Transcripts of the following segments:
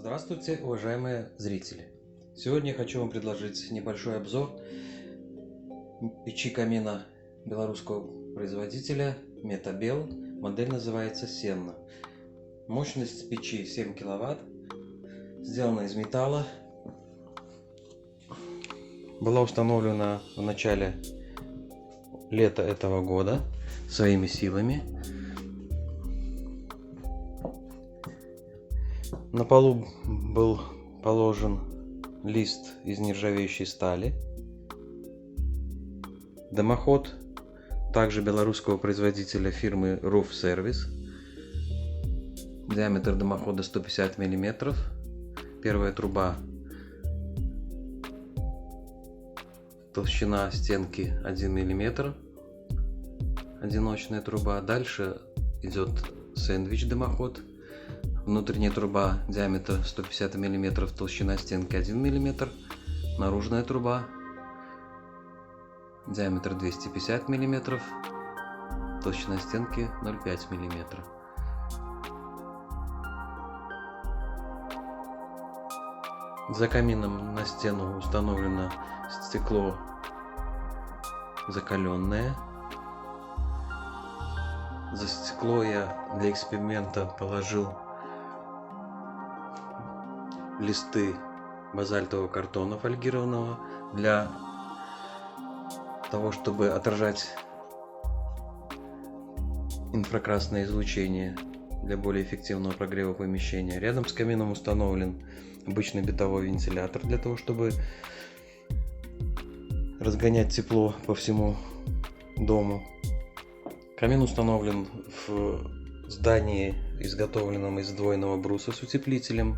Здравствуйте, уважаемые зрители! Сегодня я хочу вам предложить небольшой обзор печи камина белорусского производителя Метабел. Модель называется Сенна. Мощность печи 7 киловатт. Сделана из металла. Была установлена в начале лета этого года своими силами. На полу был положен лист из нержавеющей стали. Дымоход также белорусского производителя фирмы Roof Service. Диаметр дымохода 150 мм. Первая труба. Толщина стенки 1 мм. Одиночная труба. Дальше идет сэндвич дымоход. Внутренняя труба, диаметр 150 мм, толщина стенки 1 мм. Наружная труба, диаметр 250 мм, толщина стенки 0,5 мм. За камином на стену установлено стекло закаленное. За стекло я для эксперимента положил листы базальтового картона фольгированного для того, чтобы отражать инфракрасное излучение для более эффективного прогрева помещения. Рядом с камином установлен обычный бытовой вентилятор для того, чтобы разгонять тепло по всему дому. Камин установлен в здании, изготовленном из сдвоенного бруса с утеплителем.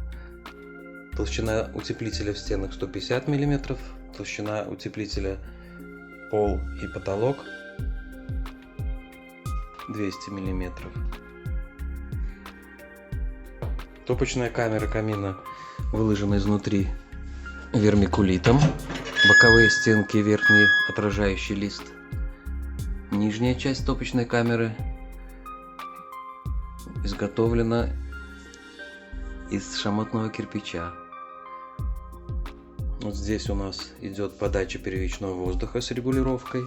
Толщина утеплителя в стенах 150 мм, толщина утеплителя пол и потолок 200 мм. Топочная камера камина выложена изнутри вермикулитом. Боковые стенки и верхний отражающий лист. Нижняя часть топочной камеры изготовлена из шамотного кирпича. Вот здесь у нас идет подача первичного воздуха с регулировкой.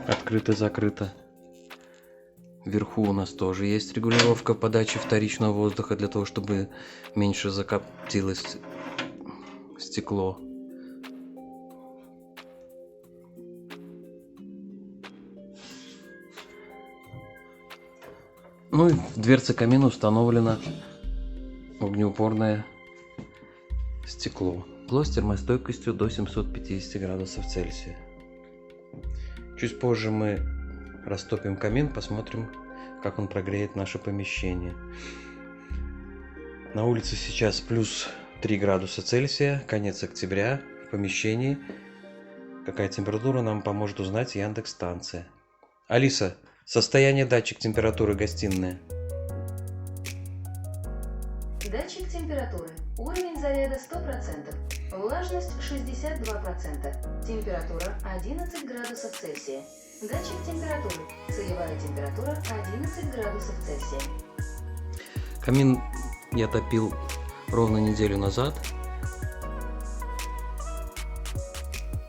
Открыто-закрыто. Вверху у нас тоже есть регулировка подачи вторичного воздуха для того, чтобы меньше закоптилось стекло. Ну и в дверце камина установлено огнеупорное стекло. Стекло с термостойкостью до 750 градусов Цельсия. Чуть позже мы растопим камин, посмотрим, как он прогреет наше помещение. На улице сейчас плюс 3 градуса Цельсия, конец октября. В помещении какая температура, нам поможет узнать Яндекс.Станция. Алиса, состояние датчик температуры гостиная. Датчик температуры. Уровень заряда 100%. Влажность 62%. Температура 11 градусов Цельсия. Датчик температуры. Целевая температура 11 градусов Цельсия. Камин я топил ровно неделю назад.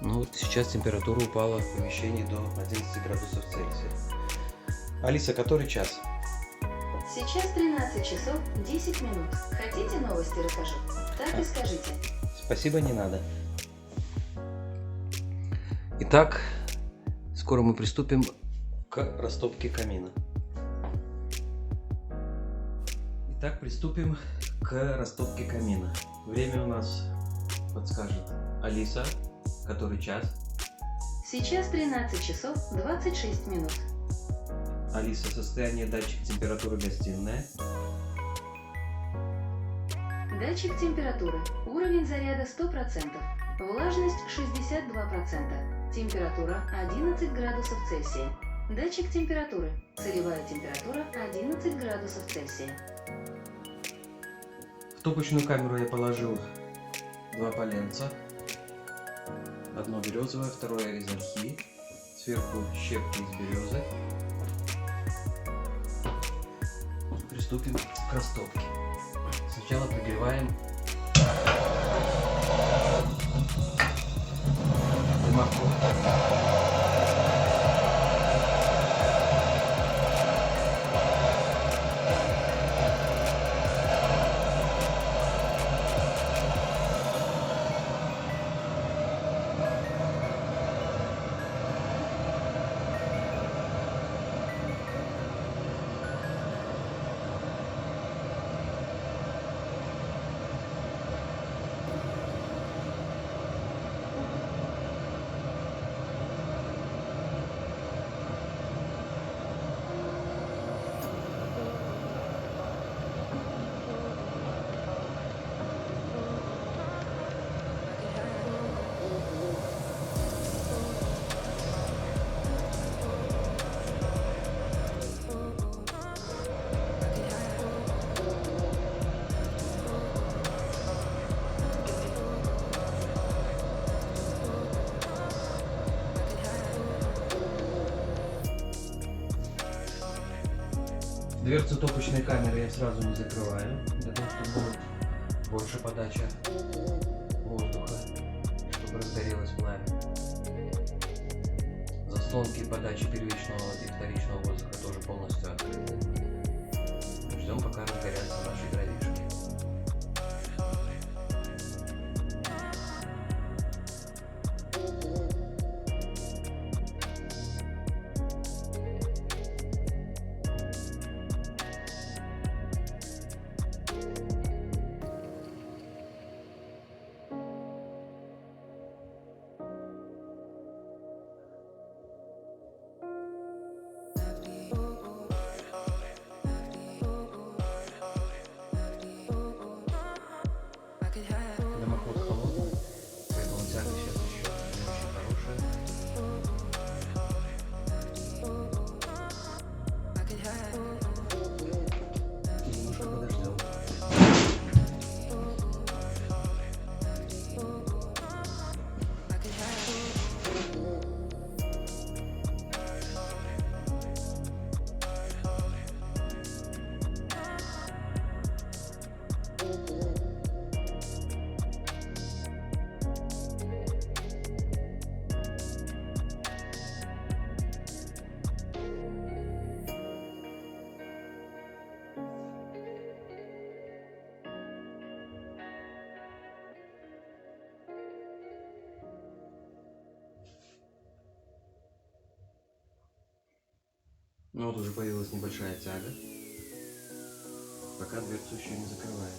Ну вот сейчас температура упала в помещении до 11 градусов Цельсия. Алиса, который час? Сейчас 13 часов 10 минут. Хотите новости расскажу? Так и скажите. Спасибо, не надо. Итак, скоро мы приступим к растопке камина. Итак, приступим к растопке камина. Время у нас подскажет Алиса, который час? Сейчас 13 часов 26 минут. Алиса, состояние датчик температуры гостиная. Датчик температуры. Уровень заряда 100%. Влажность 62%. Температура 11 градусов Цельсия. Датчик температуры. Целевая температура 11 градусов Цельсия. В топочную камеру я положил 2 поленца. Одно березовое, второе из ольхи. Сверху щепки из березы. приступим к растопке. Сначала прогреваем дымоход. Дверцу топочной камеры я сразу не закрываю, для того, чтобы будет больше подача воздуха, чтобы разгорелось пламя. Заслонки подачи первичного и вторичного воздуха тоже полностью открыты. Ждем, пока разгорятся наши дровишки. Дымоход холодный, поэтому тяга сейчас еще не очень хорошая. Немножко подождем. Ну вот уже появилась небольшая тяга, пока дверцу еще не закрываем.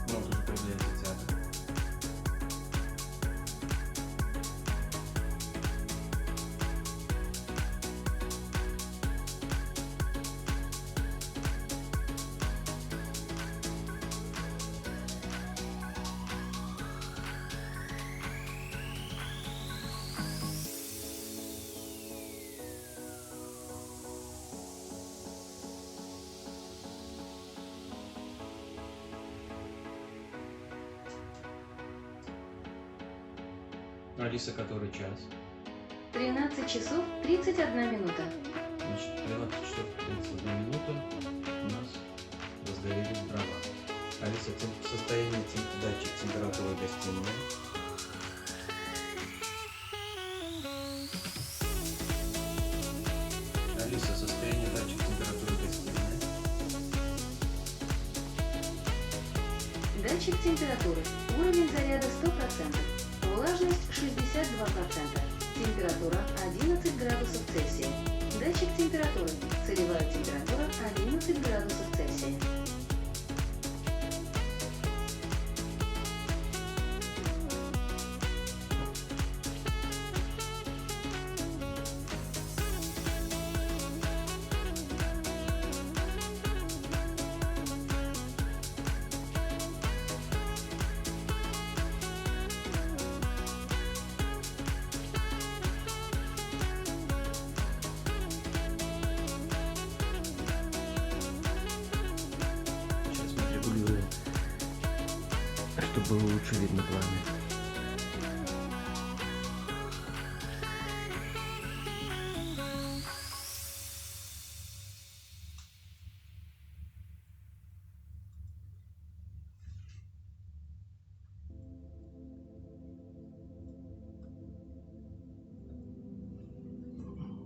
Вот уже появляется тяга. Алиса, который час? 13 часов 31 минута. Значит, 13 часов 31 минута у нас разгорелись дрова. Алиса, состояние датчик температуры гостиной. Алиса, состояние датчик температуры гостиной. Датчик температуры. Уровень заряда 100%. Влажность 62%. Температура 11 градусов Цельсия. Датчик температуры. Целевая температура 11 градусов Цельсия. Сейчас мы регулируем, чтобы было лучше видно пламя.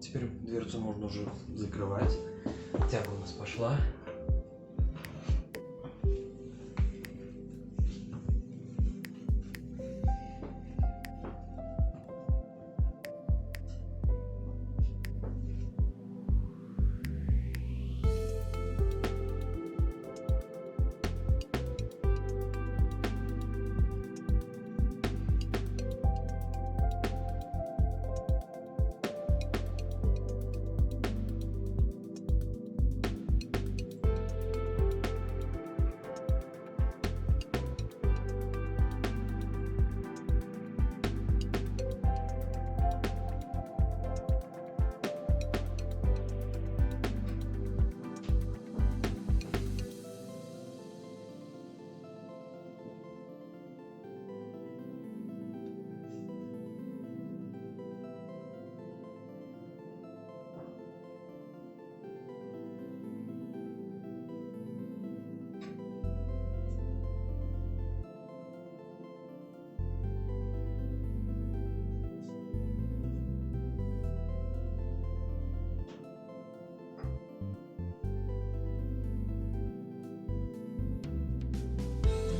Теперь дверцу можно уже закрывать. Тяга у нас пошла.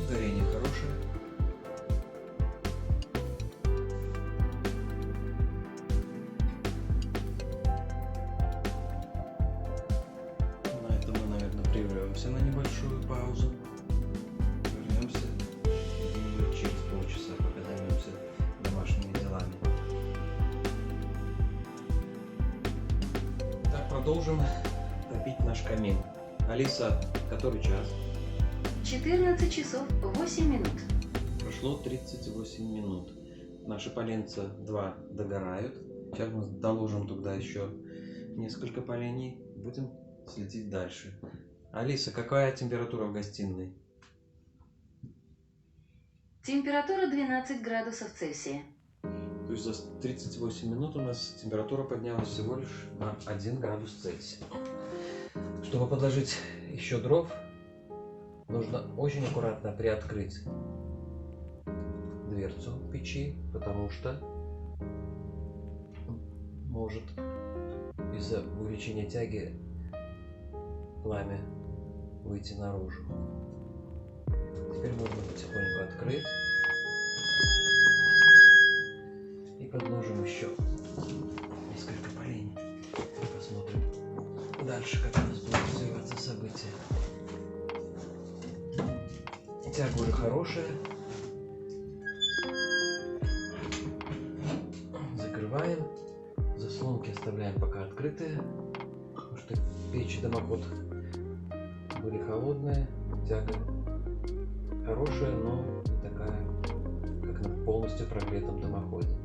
Горение хорошее. На этом мы, наверное, прервемся на небольшую паузу. Вернемся где-нибудь через полчаса, пока займемся домашними делами. Так, продолжим топить наш камин. Алиса, который час? 14 часов 8 минут. Прошло 38 минут. Наши поленца 2 догорают. Сейчас мы доложим туда еще несколько полений. Будем следить дальше. Алиса, какая температура в гостиной? Температура 12 градусов Цельсия. То есть за 38 минут у нас температура поднялась всего лишь на 1 градус Цельсия. Чтобы подложить еще дров, нужно очень аккуратно приоткрыть дверцу печи, потому что может из-за увеличения тяги пламя выйти наружу. Теперь можно потихоньку открыть и подложим еще несколько полений. Посмотрим дальше, как у нас будут развиваться события. Тяга уже хорошая. Закрываем. Заслонки оставляем пока открытые, потому что печь и дымоход были холодные. Тяга хорошая, но не такая, как на полностью прогретом дымоходе.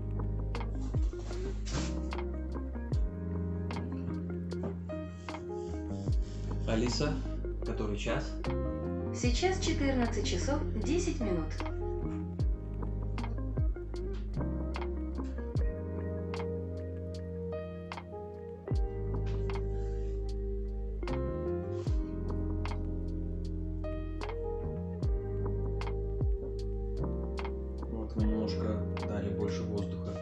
Алиса, который час? Сейчас 14 часов 10 минут. Вот мы немножко дали больше воздуха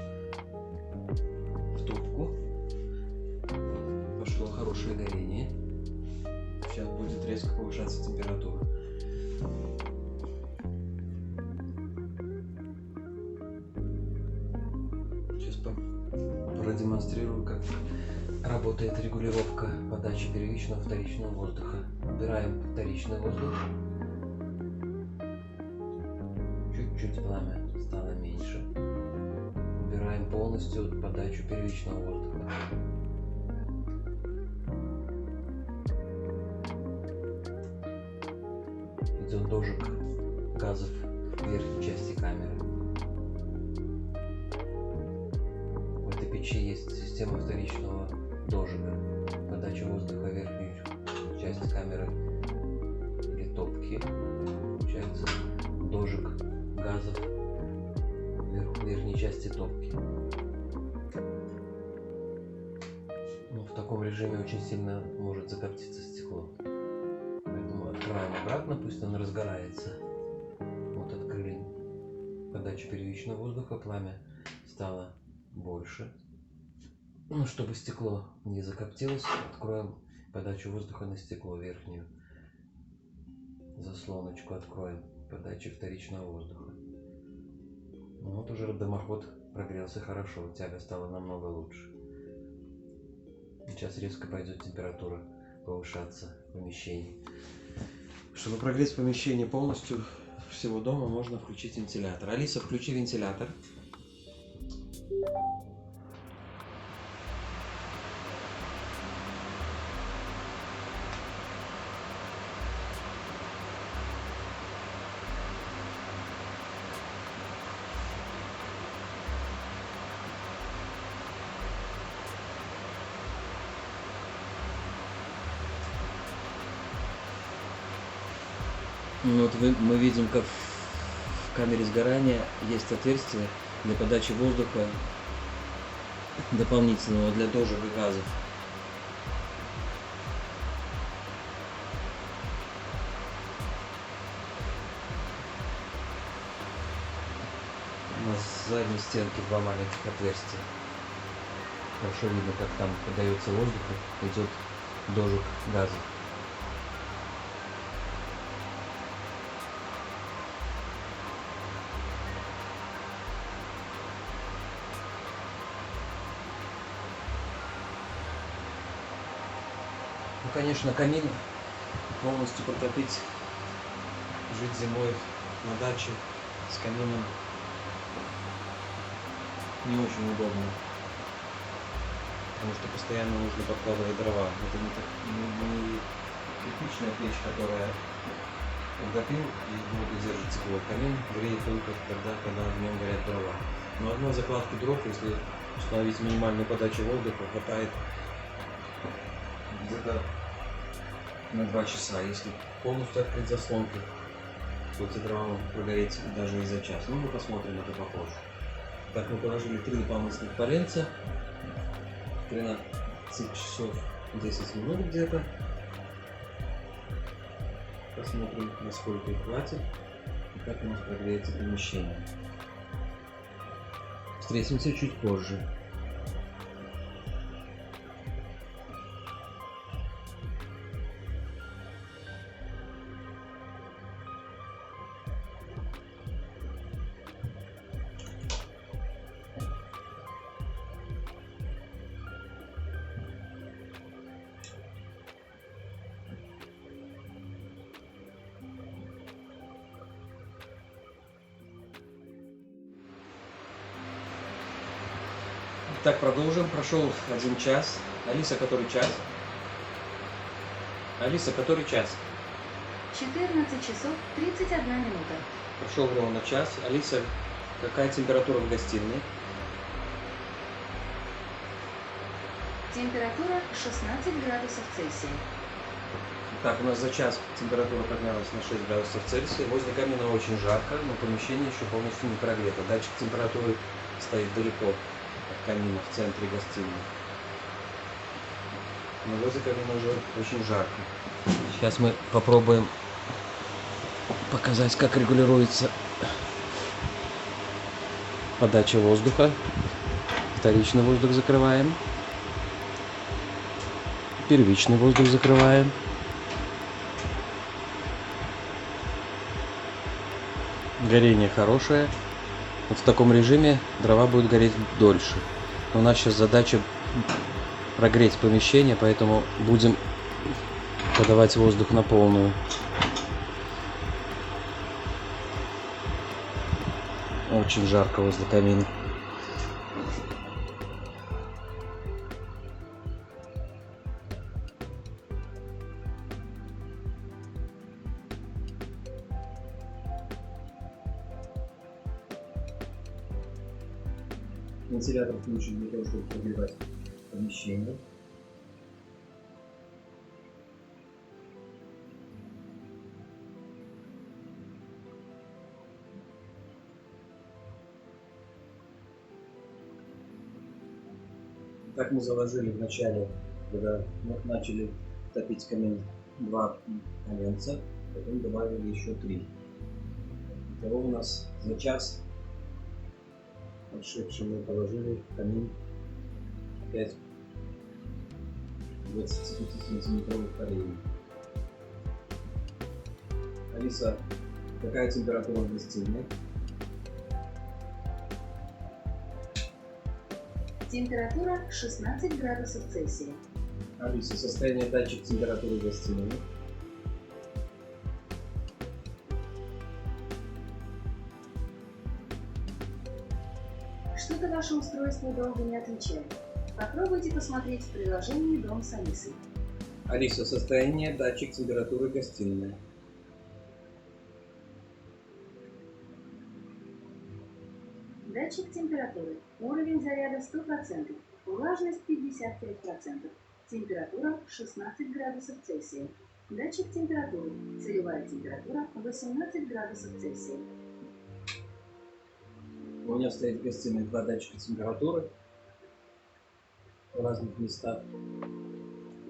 в трубку. Пошло хорошее горение. Сейчас будет резко повышаться температура. Сейчас Продемонстрирую, как работает регулировка подачи первичного и вторичного воздуха. Убираем вторичный воздух. Чуть-чуть пламя стало меньше. Убираем полностью подачу первичного воздуха. Идет дожиг газов в верхней части камеры. В этой печи есть система вторичного дожига. Подача воздуха в верхнюю часть камеры или топки. Получается дожиг газов в верхней части топки. Но в таком режиме очень сильно может закоптиться стекло. Поэтому открываем обратно, пусть он разгорается. Вот открыли подачу первичного воздуха, пламя стало больше. Ну, чтобы стекло не закоптилось, откроем подачу воздуха на стекло верхнюю. Заслоночку откроем подачи вторичного воздуха. Ну, вот уже дымоход прогрелся хорошо, тяга стала намного лучше. Сейчас резко пойдет температура повышаться в помещении. Чтобы прогреть помещение полностью всего дома, можно включить вентилятор. Алиса, включи вентилятор. Вот мы видим, как в камере сгорания есть отверстие для подачи воздуха дополнительного для дожига газов. На задней стенке два маленьких отверстия. Хорошо видно, как там подается воздух, идет дожиг газов. Ну, конечно, камин полностью протопить, жить зимой на даче с камином не очень удобно, потому что постоянно нужно подкладывать дрова. Это не кирпичная печь, которая утопил и долго держит тепло. Камин греет только тогда, когда в нем горят дрова. Но одной закладки дров, если установить минимальную подачу воздуха, хватает где-то на 2 часа. Если полностью открыть заслонки, то эти дрова могут прогореть даже и за час. Ну, мы посмотрим, это попозже. Так, мы положили 3 дополнительных поленца. 13 часов 10 минут где-то. Посмотрим, насколько их хватит и как у нас прогреется помещение. Встретимся чуть позже. Так, продолжим. Прошел 1 час. Алиса, который час? Алиса, который час? 14 часов 31 минута. Прошел ровно час. Алиса, какая температура в гостиной? Температура 16 градусов Цельсия. Так, у нас за час температура поднялась на 6 градусов Цельсия. Возле камина очень жарко, но помещение еще полностью не прогрето. Датчик температуры стоит далеко от камина, в центре гостиной. Но возле камина уже очень жарко. Сейчас мы попробуем показать, как регулируется подача воздуха. Вторичный воздух закрываем. Первичный воздух закрываем. Горение хорошее. Вот в таком режиме дрова будут гореть дольше. У нас сейчас задача прогреть помещение, поэтому будем подавать воздух на полную. Очень жарко возле камина. Вентилятор включен для того, чтобы прогревать помещение. Так мы заложили в начале, когда мы начали топить камин, 2 коленца, потом добавили еще 3. Итого у нас за час отшедший мы положили в камин 5 25-сантиметровых полений. Алиса, какая температура в гостиной? Температура 16 градусов Цельсия. Алиса, состояние датчик температуры в гостиной. Что-то ваше устройство долго не отвечает. Попробуйте посмотреть в приложении «Дом с Алисой». Алиса, состояние датчик температуры в гостиной. Датчик температуры. Уровень заряда 100%. Влажность 55%. Температура 16 градусов Цельсия. Датчик температуры. Целевая температура 18 градусов Цельсия. У меня стоит в гостиной 2 датчика температуры в разных местах.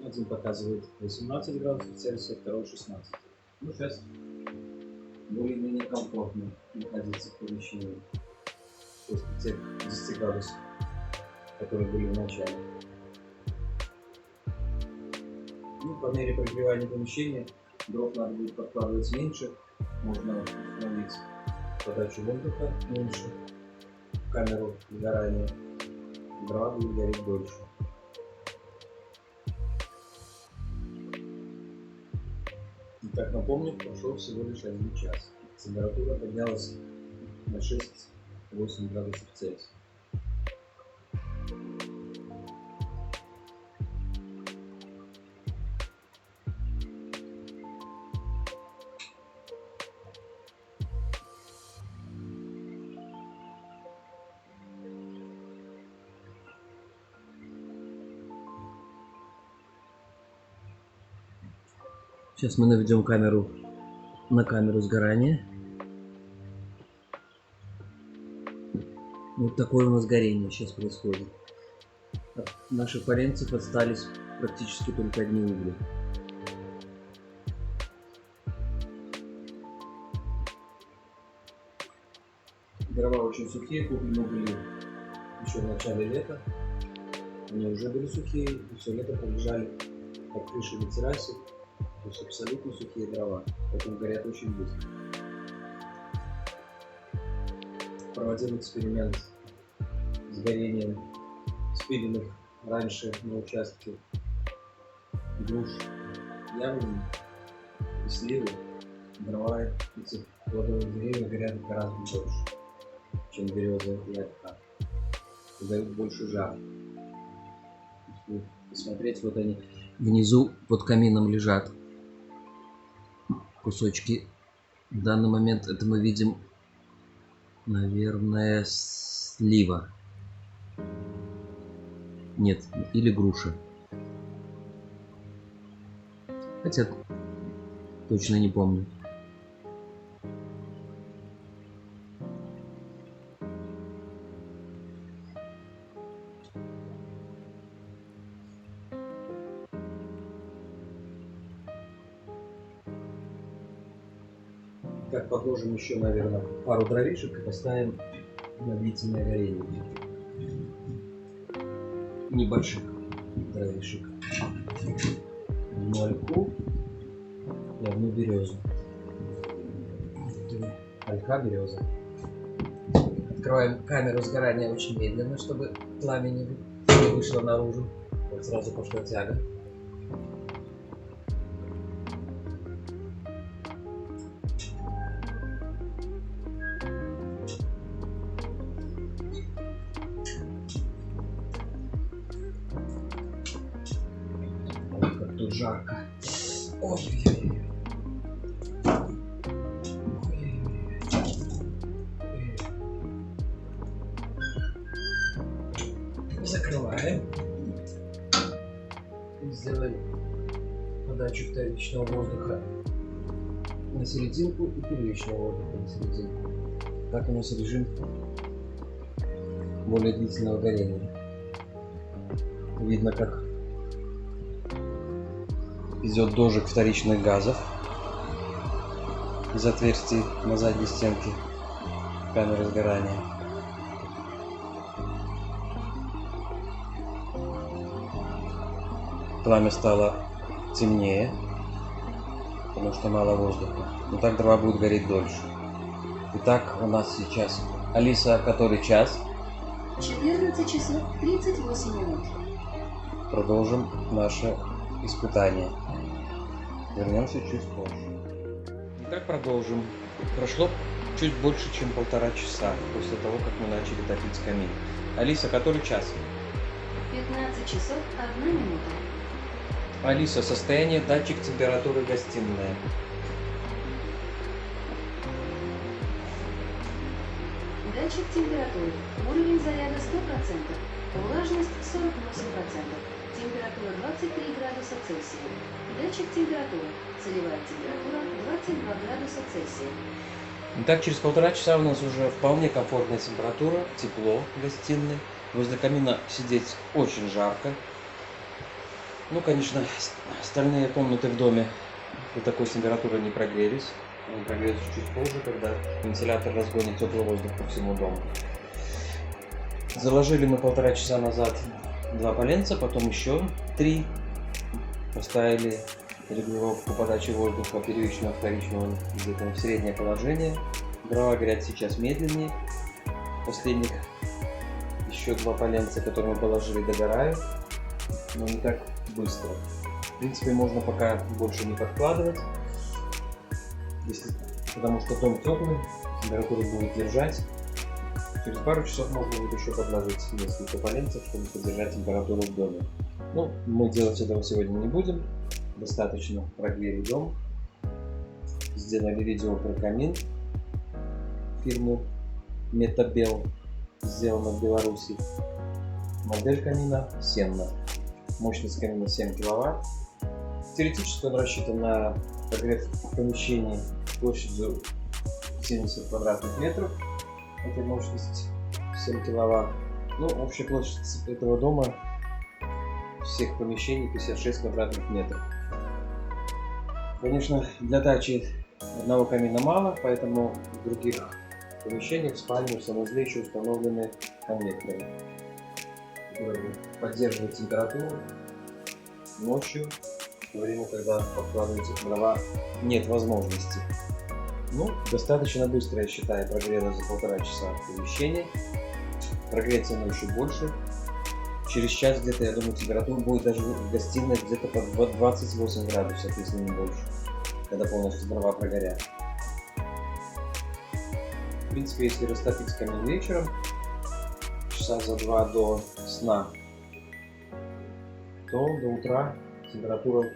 Один показывает 18 градусов Цельсия, второй 16. Ну, сейчас более-менее комфортно находиться в помещении после тех 10 градусов, которые были в начале. Ну, по мере прогревания помещения дров надо будет подкладывать меньше, можно установить подачу воздуха меньше в камеру сгорания, дрова будет гореть дольше. Итак, напомню, прошел всего лишь 1 час. Температура поднялась на 6-8 градусов Цельсия. Сейчас мы наведем камеру на камеру сгорания. Вот такое у нас горение сейчас происходит. От наших поленцев остались практически только одни угли. Дрова очень сухие, куплены были еще в начале лета. Они уже были сухие, и все лето пролежали под крышей на террасе. То есть абсолютно сухие дрова, поэтому горят очень быстро. Проводил эксперимент с горением спиленных раньше на участке груш, яблони и сливы. Дрова этих плодовых деревьев горят гораздо больше, чем береза и ольха. И дают больше жара. Если посмотреть, вот они Внизу под камином лежат кусочки. В данный момент это мы видим, наверное, слива. Нет, или груша. Хотя точно не помню. Так, подложим еще, наверное, пару дровишек и поставим на длительное горение. Небольших дровишек. Одну ольху и одну березу. Ольха, береза. Закрываем камеру сгорания очень медленно, чтобы пламя не вышло наружу. Вот сразу пошла тяга. Ой, как тут жарко. Ой-ой-ой. Закрываем. И сделаем подачу вторичного воздуха на серединку и первичного воздуха на серединку. Так у нас режим более длительного горения. Видно, как идет дождик вторичных газов из отверстий на задней стенке камеры сгорания. Пламя стало темнее, потому что мало воздуха. Но так дрова будут гореть дольше. Итак, у нас сейчас Алиса, который час? 14 часов 38 минут. Продолжим наше испытание. Вернемся чуть позже. Итак, продолжим. Прошло чуть больше, чем 1,5 часа после того, как мы начали топить камин. Алиса, который час? 15 часов 1 минута. Алиса, состояние датчик температуры гостиная. Датчик температуры. Уровень заряда 100%. Влажность 48%. Температура 23 градуса Цельсия. Датчик температуры. Целевая температура 22 градуса Цельсия. Итак, через 1,5 часа у нас уже вполне комфортная температура, тепло в гостиной. Возле камина сидеть очень жарко. Ну, конечно, остальные комнаты в доме до такой температуры не прогрелись. Они прогреются чуть позже, когда вентилятор разгонит теплый воздух по всему дому. Заложили мы 1,5 часа назад 2 поленца, потом еще 3. Поставили регулировку подачи воздуха первичного, вторичного где-то в среднее положение. Дрова горят сейчас медленнее. Последних еще 2 поленца, которые мы положили, догорают, но не так быстро. В принципе, можно пока больше не подкладывать, потому что дом теплый, температура будет держать. Через пару часов можно будет еще подложить несколько поленцев, чтобы поддержать температуру в доме. Но мы делать этого сегодня не будем. Достаточно прогрели дом. Сделали видео про камин фирмы Metabel, сделано в Беларуси. Модель камина Сенна. Мощность камина 7 кВт. Теоретически он рассчитан на прогрев помещений площадью 70 квадратных метров. Это мощность 7 кВт. Ну, общая площадь этого дома, всех помещений, 56 квадратных метров. Конечно, для дачи одного камина мало, поэтому в других помещениях, в спальне, в санузле еще установлены конвекторы, которые поддерживают температуру ночью, в то время, когда подкладываются дрова, нет возможности. Ну, достаточно быстро, я считаю, прогрелось за 1,5 часа помещение. Прогреется оно еще больше. Через час где-то, я думаю, температура будет даже в гостиной где-то под 28 градусов, если не больше, когда полностью дрова прогорят. В принципе, если растопить камин вечером, часа за 2 до сна, то до утра температура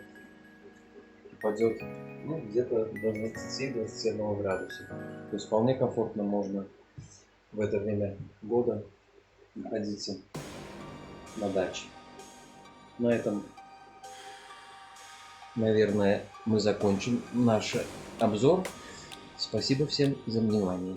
упадет где-то до 20-21 градуса. То есть вполне комфортно можно в это время года находиться на даче. На этом, наверное, мы закончим наш обзор. Спасибо всем за внимание.